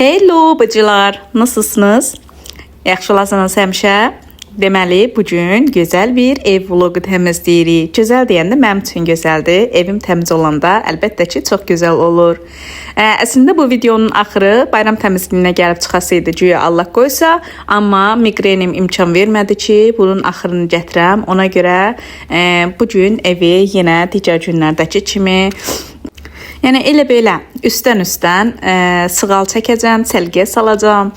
Hello bacılar, nasılsınız? Yaxşılasınız həmişə? Deməli, bugün gözəl bir ev vlogu təmizləyirik. Gözəl deyəndə mənim üçün gözəldir. Evim təmiz olanda əlbəttə ki, çox gözəl olur. Əslində bu videonun axırı bayram təmizliyinə gəlib çıxasıydı, güya Allah qoysa, amma miqrenim imkan vermədi ki, bunun axırını gətirəm. Ona görə bugün evi yenə digər günlərdəki kimi yəni elə belə üstdən sığal çəkəcəm, səlqəyə salacağım.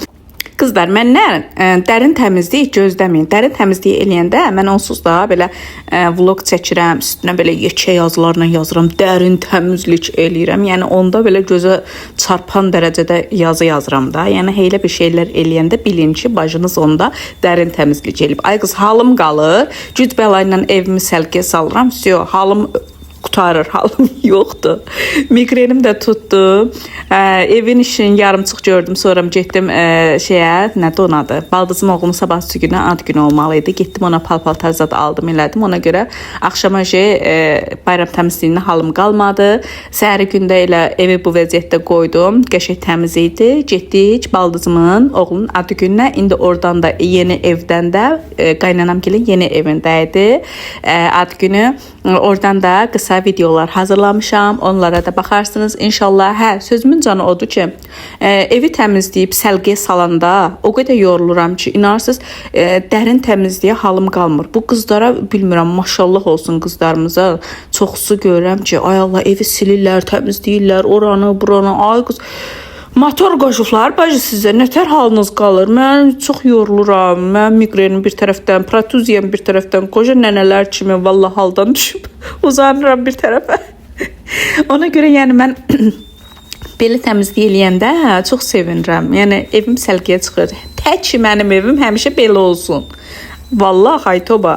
Qızlar, mənlər dərin təmizlik gözləməyin. Dərin təmizliyi eləyəndə mən onsuz da belə vlog çəkirəm, üstünə belə yekə yazılarla yazıram, dərin təmizlik eləyirəm. Yəni onda belə gözə çarpan dərəcədə yazı yazıram da. Yəni elə bir şeylər eləyəndə bilin ki, bacınız onda dərin təmizlik eləyib. Ay qız, halım qalır. Güc bəla ilə evimi səlqəyə salıram. Halım qutarır, halım yoxdur. Migrenim də tutdu. Evin işini yarımçıq gördüm. Sonra getdim nədir onun adı? Baldızım oğlumun sabahsı günü ad günü olmalı idi. Getdim ona pal-paltar zad aldım, elədim. Ona görə axşama bayram təmizliyində halım qalmadı. Səhəri gündə elə evi bu vəziyyətdə qoydum. Qəşəng təmiz idi. Getdik baldızımın oğlunun adı gününə. İndi oradan da yeni evdən də qaynanamgilin yeni evində idi ad günü. Oradan da qısa videolar hazırlamışam. Onlara da baxarsınız inşallah. Sözümün canı odur ki, evi təmizləyib səlqəyə salanda o qədər yoruluram ki, inarsınız, dərin təmizliyə halım qalmır. Bu qızlara bilmirəm, maşallah olsun qızlarımıza. Çoxsu görürəm ki, ay Allah, evi silirlər, təmizləyirlər, oranı, buranı. Ay qız, motor qoşuqlar, bacı sizə nətər halınız qalır? Mən çox yoruluram. Mən migrenim bir tərəfdən, protuziyam bir tərəfdən, qoca nənələr kimi vallahi haldan düşüb uzanıram bir tərəfə. Ona görə yəni mən belə təmizlik eləyəndə çox sevinirəm. Yəni evim səlqəyə çıxır. Tək ki mənim evim həmişə belə olsun. Vallahi haytoba.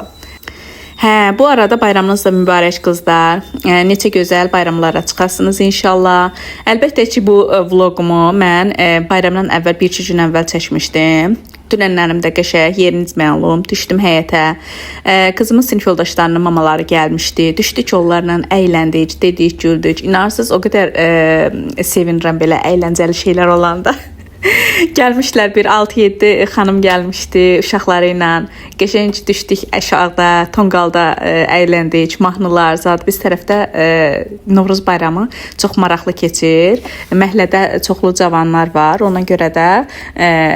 Bu arada bayramınız da mübarək qızlar. Neçə gözəl bayramlara çıxasınız inşallah. Əlbəttə ki, bu vlogumu mən bayramdan əvvəl, 1-2 gün əvvəl çəkmişdim. Dünənlərim də qəşəng, yeriniz məlum, düşdüm həyətə. Qızımın sinif yoldaşlarının mamaları gəlmişdi. Düşdük onlarla, əyləndik, dedik, güldük. İnarsınız, o qədər sevinirəm belə əyləncəli şeylər olanda. Gəlmişlər, bir 6-7 xanım gəlmişdi uşaqları ilə. Qəşəng düşdük aşağıda, tonqalda əyləndik, mahnılar, zad. Biz tərəfdə Novruz bayramı çox maraqlı keçir. Məhəllədə çoxlu cavanlar var. Ona görə də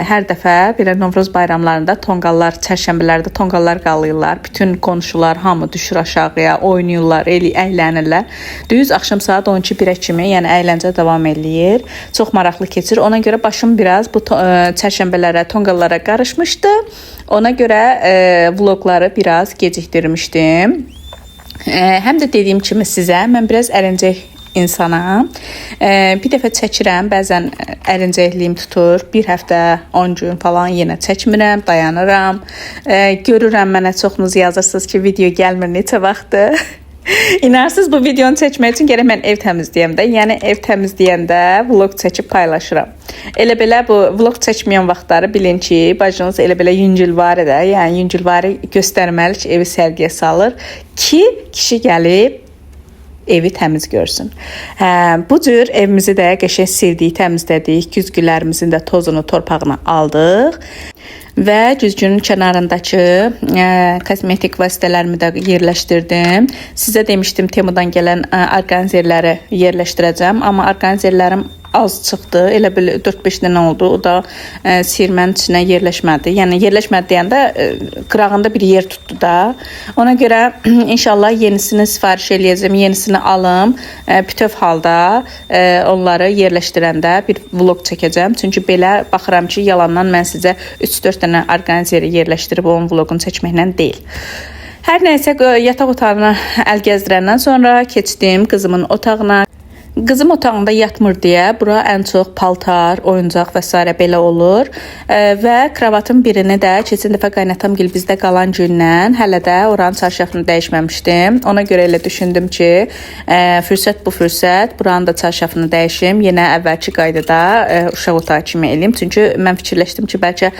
hər dəfə belə Novruz bayramlarında tonqallar, çərşənbələrdə tonqallar qalırlar. Bütün qonşular hamı düşür aşağıya, oynayırlar, əylənirlər. Düz axşam saat 12-1-ə kimi, yəni əyləncə davam eləyir. Çox maraqlı keçir. Ona görə başım biraz bu çərşənbələrə, tonqallara qarışmışdı. Ona görə vlogları biraz gecikdirmişdim. Həm də dediyim kimi sizə, mən biraz ərincək insanam. Bir dəfə çəkirəm, bəzən ərincəkliyim tutur. Bir həftə, 10 gün falan yenə çəkmirəm, dayanıram. Görürəm, mənə çoxunuz yazırsınız ki, video gəlmir neçə vaxtdır. İnarsınız, bu videonu çəkmək üçün gərək mən ev təmizləyəm də. Yəni ev təmizləyəndə vlog çəkib paylaşıram. Elə belə bu vlog çəkməyən vaxtları bilin ki, bacınız elə belə yüngülvarı da, yəni yüngülvarı göstərməli ki, evi sərgiyə salır ki, kişi gəlib evi təmiz görsün. Bu cür evimizi də qəşəng sildik, təmizlədik, güzgülərimizin də tozunu, torpağını aldıq. Və güzgünün kənarındakı kosmetik vasitələrimi də yerləşdirdim. Sizə demişdim, Temudan gələn orqanizerləri yerləşdirəcəm, amma orqanizerlərim az çıxdı. Elə bil 4-5 dənə oldu. O da sirmənin içinə yerləşmədi. Yəni yerləşmədi deyəndə qırağında bir yer tutdu da. Ona görə inşallah yenisini sifariş eləyəcəm, yenisini alım. Bütöv halda onları yerləşdirəndə bir vlog çəkəcəm. Çünki belə baxıram ki, yalandan mən sizə 3-4 dənə orqanizeri yerləşdirib onun vloqunu çəkməklə deyil. Hər nəysə, yataq otağına əl gəzdirəndən sonra keçdim qızımın otağına. Qızım otağında yatmır deyə bura ən çox paltar, oyuncaq və s. belə olur. Və kravatın birini də keçən dəfə qaynatamgil bizdə qalan gündən hələ də oranın çarşafını dəyişməmişdim. Ona görə elə düşündüm ki, fürsət bu fürsət, buranın da çarşafını dəyişim. Yenə əvvəlki qaydada uşaq otağı kimi eləyim. Çünki mən fikirləşdim ki, bəlkə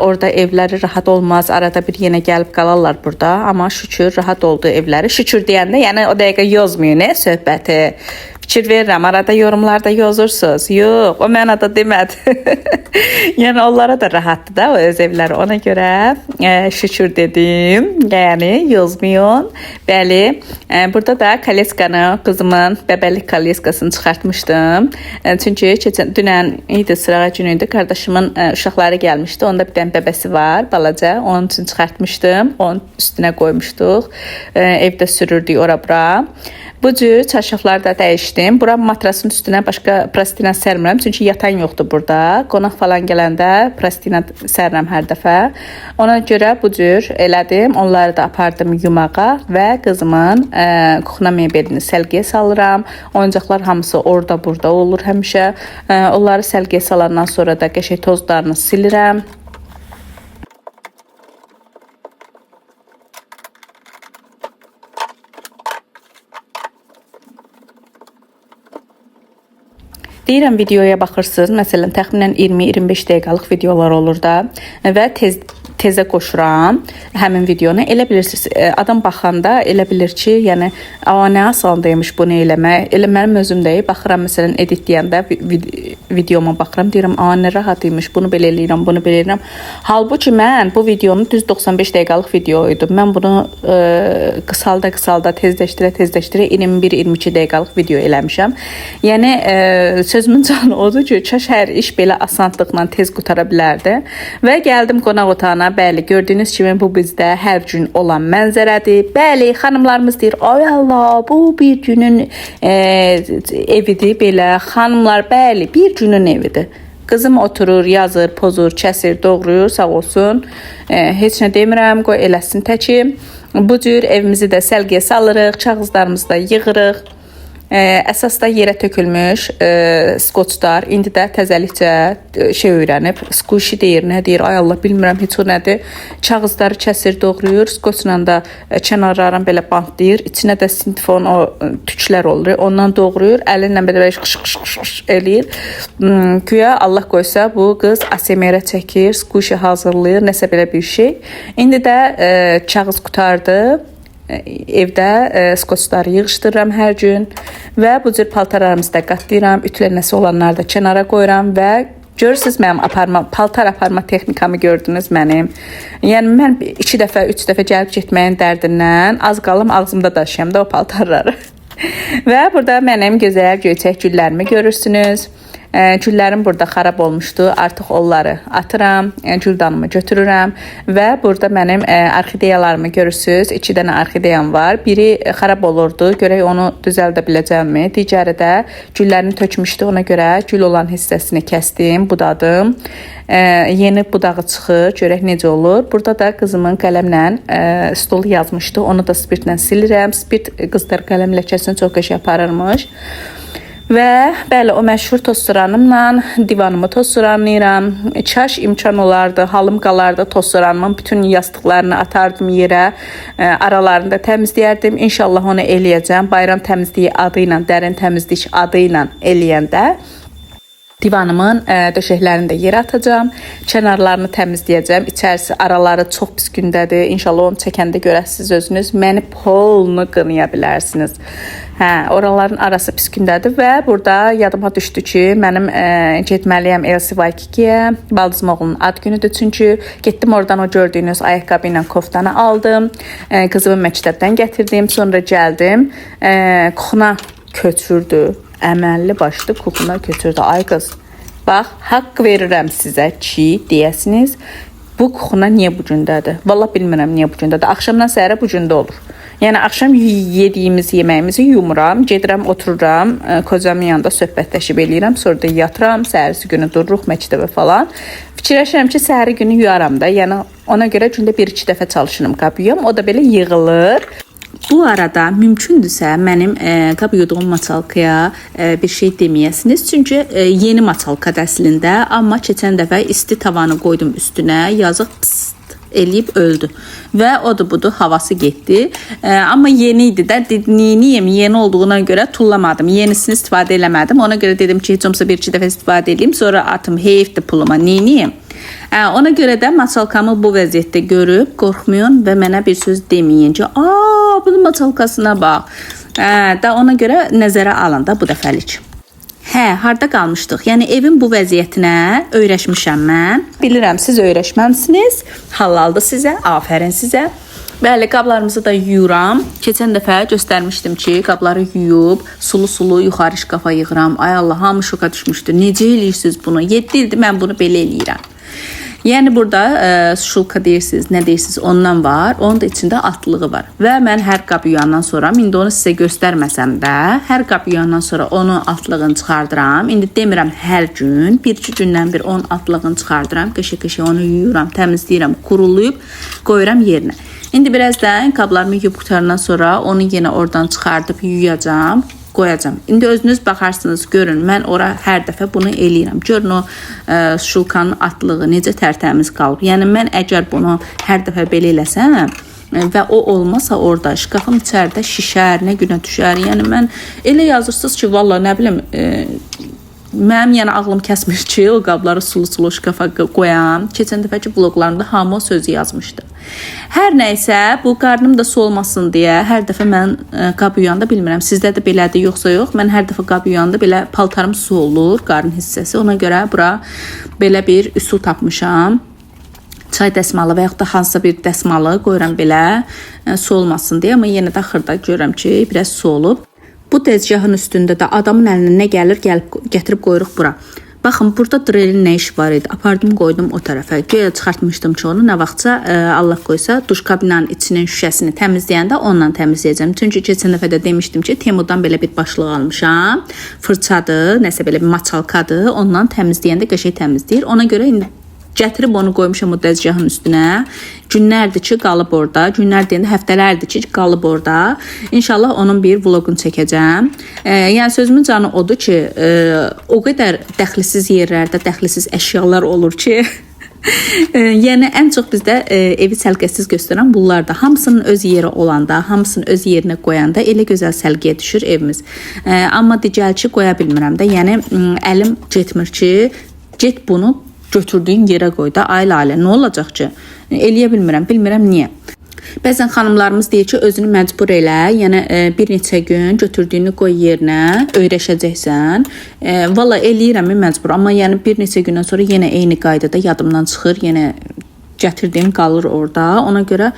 orada evləri rahat olmaz. Arada bir yenə gəlib qalarlar burada. Amma şükür rahat oldu evləri. Şükür deyəndə, yəni o dəqiqə yozmayın söhbəti. fikir verirəm. Arada yorumlarda yazırsınız. Yox, o mənada demədi. Yəni onlara da rahatdır da o öz evləri. Ona görə şükür dedim. Yəni yazmayın. Bəli, burada da koleskanı, qızımın bəbəlik koleskasını çıxartmışdım. Çünki dünən idi, sırağa günüydü. Qardaşımın uşaqları gəlmişdi. Onda bir dənə bəbəsi var, balaca. Onun üçün çıxartmışdım. Onun üstünə qoymuşduq. Evdə sürürdük ora-bura. Bu cür çarşafları da dəyişdim. Bura matrasın üstünə başqa plastina sərmirəm. Çünki yatan yoxdur burada. Qonaq falan gələndə plastina sərmirəm hər dəfə. Ona görə bu cür elədim. Onları da apardım yumağa və qızımın kuxna mebelini səlqəyə salıram. Oyuncaqlar hamısı orada burada olur həmişə. Onları səlqəyə salandan sonra da qəşəng tozlarını silirəm. Deyirəm videoya baxırsınız. Məsələn, təxminən 20-25 dəqiqəlik videolar olur da və tezə qoşuram həmin videonu. Elə bilirsiniz, adam baxanda elə bilir ki, yəni nə asandır bunu eləmək. Elə mənim özümdə baxıram, məsələn, editləyəndə videoma baxıram, deyirəm, nə rahat imiş, bunu belə eləyirəm, bunu belə eləyirəm. Halbuki mən bu videonu düz 95 dəqiqəlik video idi. Mən bunu qısalda, tezləşdirə 21-22 dəqiqəlik video eləmişəm. Yəni sözümün canı odur ki, kaş hər iş belə asanlıqla tez qutara bilərdi. Və gəldim qonaq otağına. Bəli, gördüyünüz kimi bu bizdə hər gün olan mənzərədir. Bəli, xanımlarımız deyir, ay Allah, bu bir günün evidir belə. Xanımlar, bəli, bir günün evidir. Qızım oturur, yazır, pozur, kəsir, doğrayır, sağ olsun. Heç nə demirəm, qoy eləsin təki. Bu cür evimizi də səlqəyə salırıq, kağızlarımızı da yığırıq. Əsasda yerə tökülmüş skoçlar. İndi də təzəlikcə öyrənib. Squishy deyir, nə deyir? Ay Allah, bilmirəm heç o nədir. Kağızları kəsir, doğrayır. Skoçla da kənarlarını belə bantlayır. İçinə də sintifon o tüklər olur. Ondan doğrayır. Əlinlə belə qış eləyir. Güya Allah qoysa bu qız ASMR çəkir, squishy hazırlayır, nəsə belə bir şey. İndi də kağız qutardı. Evdə skoçları yığışdırıram hər gün və bu cür paltarlarımızı da qatlayıram, ütülənəsi olanları da kənara qoyuram və görürsünüz mənim paltar aparma texnikamı gördünüz mənim. Yəni mən 2 dəfə, 3 dəfə gəlib getməyin dərdindən az qalım ağzımda daşıyam da o paltarları. Və burada mənim gözəl göyçək güllərimi görürsünüz. Güllərim burada xarab olmuşdu. Artıq onları atıram, güldanımı götürürəm və burada mənim orxideyalarımı görürsünüz. 2 dənə orxideyam var. Biri xarab olurdu. Görək onu düzəldə biləcəmmi? Digəri də güllərini tökmüşdü. Ona görə gül olan hissəsini kəsdim, budadım. Yeni budağı çıxır. Görək necə olur. Burada da qızımın qələmlə stolu yazmışdı. Onu da spirtlə silirəm. Spirt qızlar qələm ləkəsini çox qəşəng aparırmış. Və bəli, o məşhur tozsoranımla divanımı tozsoranlayıram. Kaş imkan olardı, halım qalardı tozsoranımın bütün yastıqlarını atardım yerə, aralarını da təmizləyərdim. İnşallah onu eləyəcəm. Bayram təmizliyi adı ilə, dərin təmizlik adı ilə eləyəndə divanımın döşəklərini də yerə atacağım. Kənarlarını təmizləyəcəm. İçərisi araları çox pis gündədir. İnşallah onu çəkəndə görəsiniz özünüz. Məni polunu qınaya bilərsiniz. Oraların arası pis gündədir və burada yadıma düşdü ki, mənim getməliyəm LCY2-yə. Baldızım oğlunun ad günüdür çünki. Getdim oradan o gördüyünüz ayaqqabı ilə koftanı aldım. Qızımı məktəbdən gətirdim. Sonra gəldim. Kuxuna köçürdü. Əməlli başlı kuxuna köçürdü. Ay qız, bax, haqq verirəm sizə ki, deyəsiniz, bu kuxuna niyə bu gündədir? Vallahi bilmirəm niyə bu gündədir. Axşamdan səhərə bu gündə olur. Yəni, axşam yediyimiz yeməyimizi yumuram, gedirəm, otururam, kocamın yanında söhbətləşib eləyirəm, sonra da yatıram, səhərisi günü dururuq məktəbə falan. Fikirləşirəm ki, səhəri günü yuyaram da, yəni ona görə gündə 1-2 dəfə çalışırım qab yuyum, o da belə yığılır. Bu arada mümkündürsə mənim qab yuduğum maçalkaya bir şey deməyəsiniz. Çünki yeni maçalkadır əslində, amma keçən dəfə isti tavanı qoydum üstünə, yazıq pıst eləyib öldü. Və odur budur, havası getdi. Amma yeni idi də, neyniyim, yeni olduğuna görə tullamadım. Yenisini istifadə eləmədim. Ona görə dedim ki, heç olmasa 1-2 dəfə istifadə edeyim, sonra atım heyfdir puluma, neyniyim. Ona görə də maçalkamı bu vəziyyətdə görüb qorxmayın və mənə bir söz deməyin ki, bunun maçalkasına bax. Da ona görə nəzərə alın da bu dəfəlik. Hə, harda qalmışdıq? Yəni evin bu vəziyyətinə öyrəşmişəm mən. Bilirəm siz öyrəşməmisiniz. Halaldır sizə, afərin sizə. Bəli, qablarımızı da yuyuram. Keçən dəfə göstərmişdim ki, qabları yuyub, sulu-sulu yuxarı şkafa yığıram. Ay Allah, hamı şoka düşmüşdü. Necə eləyirsiniz bunu? 7 ildir mən bunu belə eləyirəm. Yəni burada şulka deyirsiniz, nə deyirsiniz ondan var. Onun da içində altlığı var. Və mən hər qab yuyandan sonra, indi onu sizə göstərməsəm də, hər qab yuyandan sonra onun altlığını çıxardıram. İndi demirəm hər gün, 1-2 gündən bir onun altlığını çıxardıram. Qəşə-qəşə onu yuyuram, təmizləyirəm, qurulayıb qoyuram yerinə. İndi birazdan qablarımı yuyub qutarandan sonra onu yenə oradan çıxardıb yuyacağam. Qoyacağım. İndi özünüz baxarsınız, görün. Mən ora hər dəfə bunu eləyirəm. Görün o şulkanın atlığı necə tərtəmiz qalıb. Yəni mən əgər bunu hər dəfə belə eləsəm və o olmasa orada şkafın içəridə şişər, nə günə düşər. Yəni mən elə yazırsınız ki, valla nə bilim mənim yəni ağlım kəsmir ki, o qabları sulu-sulu şkafa qoyam. Keçən dəfəki vloqlarımda hamı o sözü yazmışdı. Hər nəysə, bu qarnım da soğumasın deyə hər dəfə mən qab yuyanda bilmirəm. Sizdə də belədir, yoxsa yox. Mən hər dəfə qab yuyanda belə paltarım soğulur, qarın hissəsi. Ona görə bura belə bir üsul tapmışam. Çay dəsmalı və yaxud da hansısa bir dəsmalı qoyuram belə soğulmasın deyə. Amma yenə də axırda görürəm ki, biraz soğulub. Bu tezgahın üstündə də adamın əlinə nə gəlir, gətirib qoyuruq bura. Baxın, burada drelin nə işi var idi? Apardım, qoydum o tərəfə. Göyə çıxartmışdım ki, onu nə vaxtsa Allah qoysa duş kabinanın içinin şüşəsini təmizləyəndə ondan təmizləyəcəm. Çünki keçən dəfə də demişdim ki, Temudan belə bir başlıq almışam. Fırçadır, nəsə belə bir maçalkadır. Ondan təmizləyəndə qəşəng təmizləyir. Ona görə indi gətirib onu qoymuşam o dəzgahın üstünə. Günlərdir ki, qalıb orada. Günlər deyəndə həftələrdir ki, qalıb orada. İnşallah onun bir vloqunu çəkəcəm. Yəni sözümün canı odur ki, o qədər dəxlisiz yerlərdə dəxlisiz əşyalar olur ki, yəni ən çox bizdə evi səlqəsiz göstərən bunlar da. Hamısının öz yeri olanda, hamısını öz yerinə qoyanda elə gözəl səlqəyə düşür evimiz. Amma digəl ki, qoya bilmirəm də. Yəni əlim getmir ki, get bunu götürdüyün yerə qoy da, ailə, nə olacaq ki? Eləyə bilmirəm, bilmirəm niyə. Bəzən xanımlarımız deyir ki, özünü məcbur elə, yəni bir neçə gün götürdüyünü qoy yerinə, öyrəşəcəksən. Valla eləyirəm məcbur, amma yəni bir neçə gündən sonra yenə eyni qaydada yadımdan çıxır, yenə gətirdiyim qalır orada. Ona görə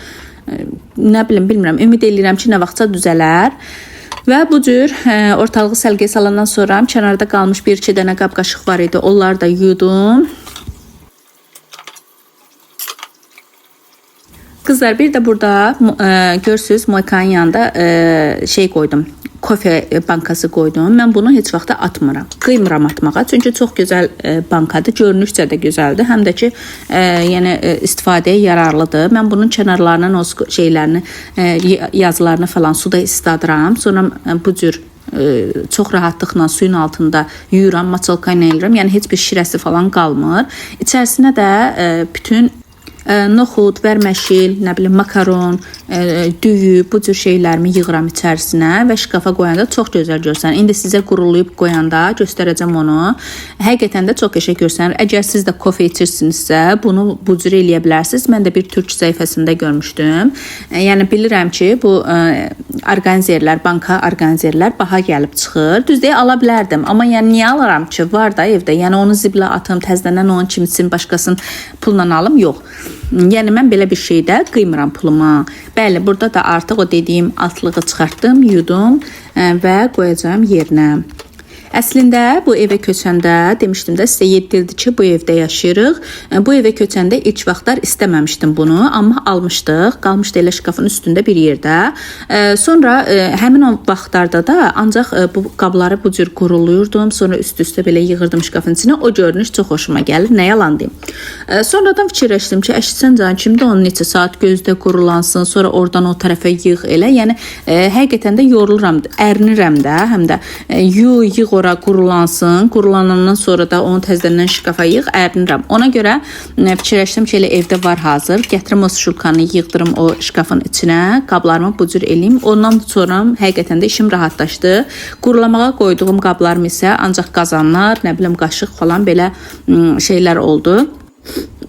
nə bilim, bilmirəm, ümid eləyirəm ki, nə vaxtsa düzələr. Və bu cür ortalığı səlqəyə salandan sonra kənarda qalmış 1-2 dənə qab qaşıq var idi, onları da yudum. Kızlar, bir de burada görsünüz Moykanın yanında şey koydum. Kofe bankası koydum. Mən bunu heç vaxt atmıram. Qıymıram atmağa. Çünki çox gözəl bankadır. Görünüşcə də gözəldir. Həm də ki, yəni istifadəyə yararlıdır. Mən bunun kənarlarının o şeylərini, yazılarını falan suda isladıram. Sonra bu cür çox rahatlıqla suyun altında yuyuram, maçalka ilə eləyirəm. Yəni heç bir şirəsi falan qalmır. İçərisinə də bütün noxud, vərməşil, nə bilim makaron, düyü, bu cür şeylərimi yığıram içərisinə və şkafa qoyanda çox gözəl görsənir. İndi sizə qurulayıb qoyanda göstərəcəm onu. Həqiqətən də çox qəşəng görsənir. Əgər siz də kofe içirsinizsə, bunu bu cür eləyə bilərsiniz. Mən də bir türk səhifəsində görmüşdüm. Yəni bilirəm ki, bu orqanizerlər, banka orqanizerlər baha gəlib çıxır. Düzdür, ala bilərdim, amma yəni niyə alaram ki? Var da evdə. Yəni onu zibilə atım, təzədən onun kimsin, başqasının pulla alım, yox. Yəni mən belə bir şeydə qıymıram puluma. Bəli, burada da artıq o dediyim altlığı çıxartdım, yudum və qoyacağım yerinə. Əslində bu evə köçəndə demişdim də sizə 7 ildir ki, bu evdə yaşayırıq. Bu evə köçəndə ilk vaxtlar istəməmişdim bunu, amma almışdıq. Qalmışdı elə şkafın üstündə bir yerdə. Sonra həmin o vaxtlarda da ancaq bu qabları bu cür quruluyurdum. Sonra üst-üstə belə yığırdım şkafın içinə. O görünüş çox xoşuma gəlir. Nə yalan deyim. Sonradan fikirləşdim ki, əşitsən can kimdə onu neçə saat gözdə qurulansın, sonra oradan o tərəfə yığ elə. Yəni həqiqətən də yoruluram, ərinirəm də, həm də yığ ora qurulansın. Qurulanandan sonra da onu təzədən şkafa yığ, ərinirəm. Ona görə fikirləşdim ki, elə evdə var hazır. Gətirim o şulkanı, yığdırım o şkafın içinə, qablarımı bu cür eləyim. Ondan sonra həqiqətən də işim rahatlaşdı. Qurulamağa qoyduğum qablarım isə ancaq qazanlar, nə bilim qaşıq falan belə şeylər oldu.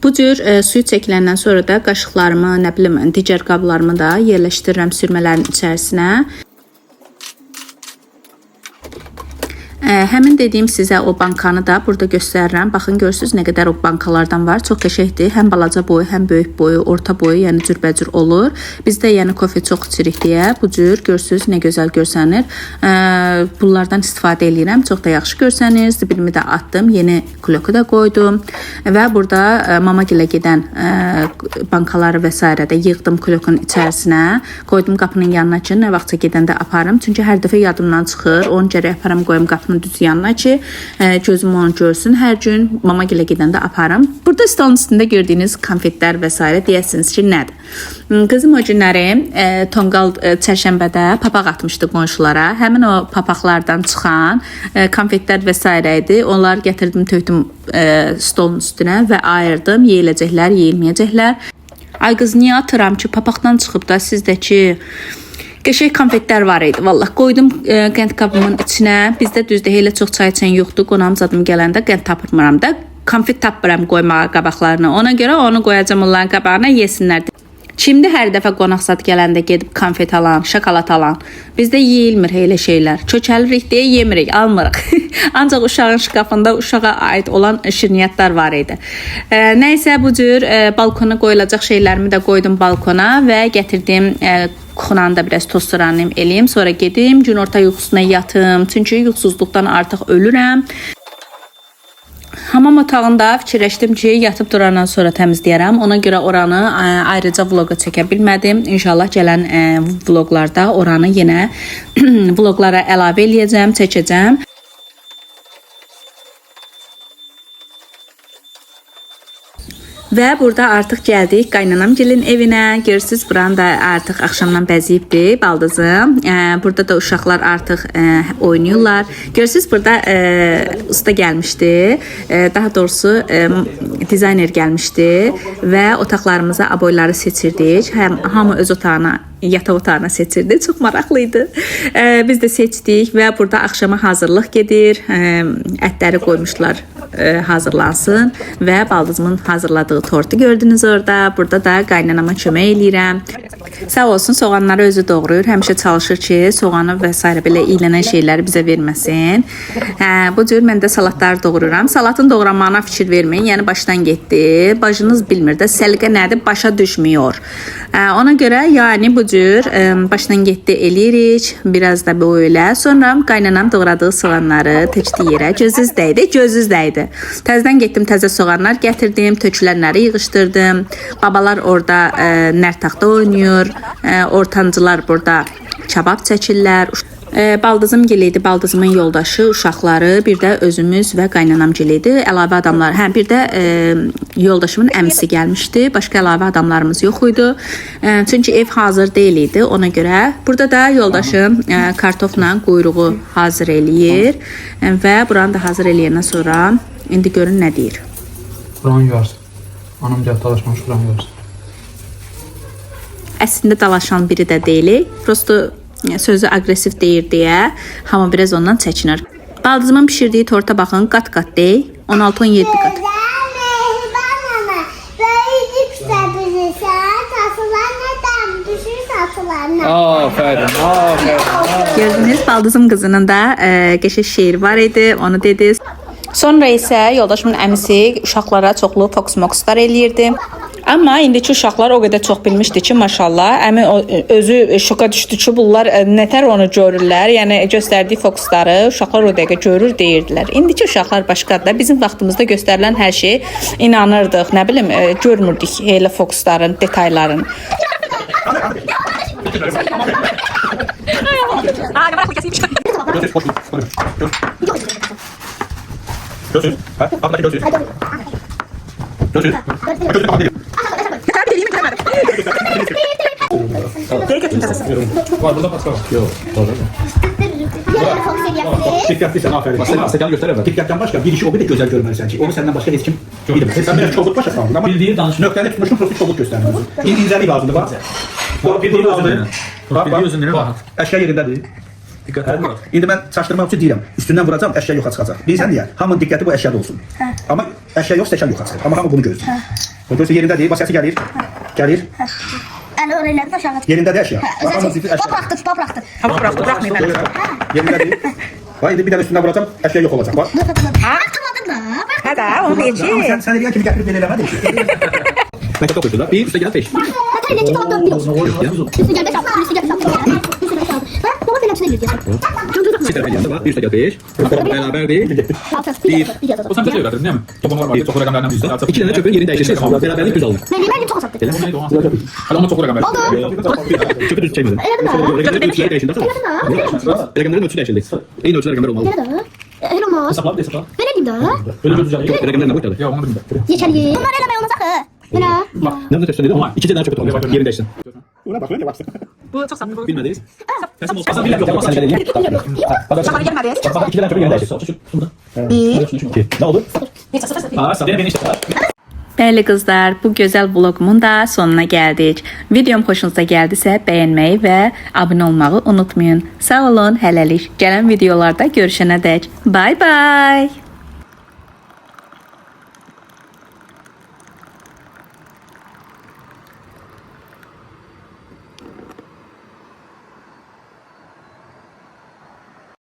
Bu cür suyu çəkiləndən sonra da qaşıqlarımı, nə bilim digər qablarımı da yerləşdirirəm sürmələrin içərisinə. Həmin dediyim sizə o bankanı da burada göstərirəm. Baxın, görürsünüz nə qədər o bankalardan var. Çox qəşəngdir. Həm balaca boyu, həm böyük boyu, orta boyu, yəni cürbəcür olur. Bizdə yəni kofe çox içirik deyə bu cür görürsünüz nə gözəl görsənir. Bunlardan istifadə edirəm. Çox da yaxşı görsənir. Zibilimi də atdım. Yeni kloku da qoydum. Və burada mama gilə gedən bankaları və s. də yığdım klokun içərisinə. Qoydum qapının yanına ki, nə vaxtsa gedəndə aparım. Çünki hər dəfə yadımdan çıxır. Onu gərək aparım, qoyum qapının düz yanına ki, gözüm onu görsün. Hər gün mama gilə gedəndə aparım. Burada stolun üstündə gördüyünüz konfetlər və s. deyəsiniz ki, nədir? Qızım o günləri tonqal çərşənbədə papaq atmışdı qonşulara. Həmin o papaqlardan çıxan konfetlər və s. idi. Onları gətirdim, tökdüm stolun üstünə və ayırdım. Yeyiləcəklər, yeyilməyəcəklər. Ay qız, niyə atıram ki, papaqdan çıxıb da sizdəki qəşəng konfetlər var idi. Vallahi qoydum qənd qabımın içinə. Bizdə düzdür, elə çox çay içən yoxdur. Qonağım zadım gələndə qənd tapırmıram da. Konfet tapmıram qoymağa qabaqlarına. Ona görə onu qoyacağam onların qabağına, yesinlər. Şimdi hər dəfə qonaq zad gələndə gedib konfet alan, şokolad alan. Bizdə yeyilmir elə şeylər. Çökəlirik deyə yemirik, almırıq. Ancaq uşağın şkafında uşağa aid olan şirniyyatlar var idi. Nəysə bu cür balkona qoyulacaq şeylərimi də qoydum balkona və gətirdim kuxunanı da biraz tostoranım eləyim. Sonra gedim günorta yuxusuna yatım. Çünki yuxusuzluqdan artıq ölürəm. Hamam otağında fikirləşdim ki, yatıb durandan sonra təmizləyərəm. Ona görə oranı ayrıca vloqa çəkə bilmədim. İnşallah gələn vloqlarda oranı yenə vloqlara əlavə eləyəcəm, çəkəcəm. Və burada artıq gəldik qaynanamgilin evinə. Görürsüz, buranı da artıq axşamdan bəziyibdir baldızım. Burada da uşaqlar artıq oynayırlar. Görürsüz, burada usta gəlmişdi. Daha doğrusu dizayner gəlmişdi və otaqlarımıza aboyları seçirdik. Hamı öz otağına, yataq otağına seçirdi. Çox maraqlıydı. Biz də seçdik və burada axşama hazırlıq gedir. Ətləri qoymuşlar hazırlansın və baldızımın hazırladığı tortu gördünüz orada. Burada da qaynanama kömək eləyirəm. Sağ olsun, soğanları özü doğrayır. Həmişə çalışır ki, soğanı və s. belə iylənən şeyləri bizə verməsin. Bu cür mən də salatları doğruram. Salatın doğranmağına fikir verməyin. Yəni başdan getdi. Bacınız bilmir də səliqə nədir, başa düşmüyor. Ona görə yəni bu cür başdan getdi eləyirik. Biraz da böyle. Sonra qaynanam doğradığı soğanları tökdü yerə. Gözüz dəydi, gözüz dəydi. Təzədən getdim, təzə soğanlar gətirdim, tökülənləri yığışdırdım. Babalar orada nərtaxta oynayır. Ortancılar burada kabab çəkirlər. Baldızım giliydi, baldızımın yoldaşı, uşaqları, bir də özümüz və qaynanam giliydi. Əlavə adamlar, bir də yoldaşımın əmisi gəlmişdi. Başqa əlavə adamlarımız yox idi. Çünki ev hazır deyil idi ona görə. Burada da yoldaşım kartofla quyruğu hazır eləyir və buranı da hazır eləyəndən sonra indi görün nə deyir. Buranı görsün. Anam gəlib dalaşmamış buranı görsün. Əslində dalaşan biri də deyil. Prosto sözü aqressiv deyir deyə hamı biraz ondan çəkinir. Baldızımın pişirdiyi torta baxın, qat-qat deyil. 16-17 qat. Aferin, aferin. Gördünüz, baldızım qızının da qəşəng şeiri var idi, onu dedi. Sonra isə yoldaşımın əmisi uşaqlara çoxlu fox-moxlar eləyirdi. Amma indiki uşaqlar o qədər çox bilmişdi ki, maşallah, əmi özü şoka düşdü ki, bunlar nətər onu görürlər. Yəni göstərdiyi fokusları uşaqlar o dəqiqə görür deyirdilər. İndiki uşaqlar başqadır da. Bizim vaxtımızda göstərilən hər şey inanırdıq, nə bilim, görmürdük elə fokusların, detaylarını. Götür. Ha? Abla götür. Götür. Götür. Geri götürün tasasını. Var burada paska var. Yok. Doğru. Dikkatlisin, aferin. Sen göster evvel. Dikkatten başka bir işi o bir de güzel görmelisin ki. Onu senden başka hiç kim bilmez. Sen biraz çabuk başa kaldın ama Bildiği danışma. nökteni tutmuşsun, profi çabuk göstermelisin. İnzeli lazımdı bak. Bildiği özünden. Bildiği özünden bak. Eşya yerindedir. Dikkat et. İndi mən çaşdırmaq üçün deyirəm. Üstündən vuracağam, əşya yoxa çıxacaq. Bilirsən deyə, hamının diqqəti bu əşyada olsun. Amma əşya yox, stəkan yoxa çıxır. Amma hamı bunu görsün. O görsə yerindədir, baş səsi gəlir. Gəlir. Yani orayları da aşağı. Yerindədir əşya. Özel şey. Topraktır, topraktır. Hava bıraktı, bırakmayın. Yerindədir. Hayır bir tane üstünden vuracağım eşya yok olacak bak. Atamadım da. Hə də, onu Ama deyəcək. sen dediğin kimi getirip beni eleme değil. Mektepte okurdular. Bir üstte gel 5. Hatta ile kitap 4 bir olsun. Üstü gel 5 6. Üstü gel 5 6. Üstü gel 5 6. Ha? Baba benim içine girdi. Çok Çift tarafa geldi bak. Bir üstte gel 5. Beraber değil. 6. Bir. O sen kaça öğrendin değil mi? Toplamalar vardı. Çok rakamlardan bir üstte. İki tane çöpün yerini değiştireceğiz. Beraberlik 100 alın. Benim çok azalttı. Hadi ona çok rakam ver. Çöpü düz çekmedin. Rakamların ölçüleri değişildi. Rakamların ölçüsü değişildi. En ölçülü rakamlar olmalı. Nerede? El olmaz. Hesapla hesapla. Ben edeyim de. Öyle gözü canı. Rakamlarına bak tabii. Ya onu bilmiyorum. Yeterli. Bunlar eleme olacak ha. Bela. Ne yapacak söyledi ama iki tane çöpü toplayacak. Yerini değişsin. Ona bak öyle baksın. Bu çox saplı. Bilmediniz. Teslim olsun. Sen Şamara gelmədi. Bak iki tane çöpün yerini değişsin. Ne oldu? Aa, sabah beni işte. Bəli qızlar, bu gözəl vlogumun da sonuna gəldik. Videom xoşunuza gəldisə bəyənməyi və abunə olmağı unutmayın. Sağ olun, hələlik. Gələn videolarda görüşənədək. Bye bye.